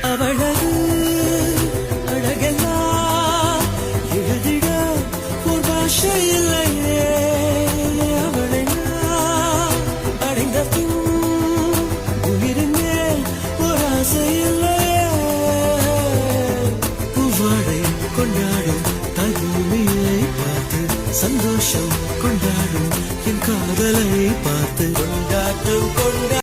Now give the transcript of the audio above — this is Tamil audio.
அவளது அழகெல்லாம் எழுதிட ஒரு பாஷை இல்லையே. அவளை நான் அடைந்த பின் உயிரின் மேல் ஒரு ஆசை இல்லையே. பூவாடை கொண்டாடும் தாய் பூமியை பார்த்து சந்தோஷம் கொண்டாடும் என் காதலை பார்த்து கொண்டாட்டம் கொண்டாடும்.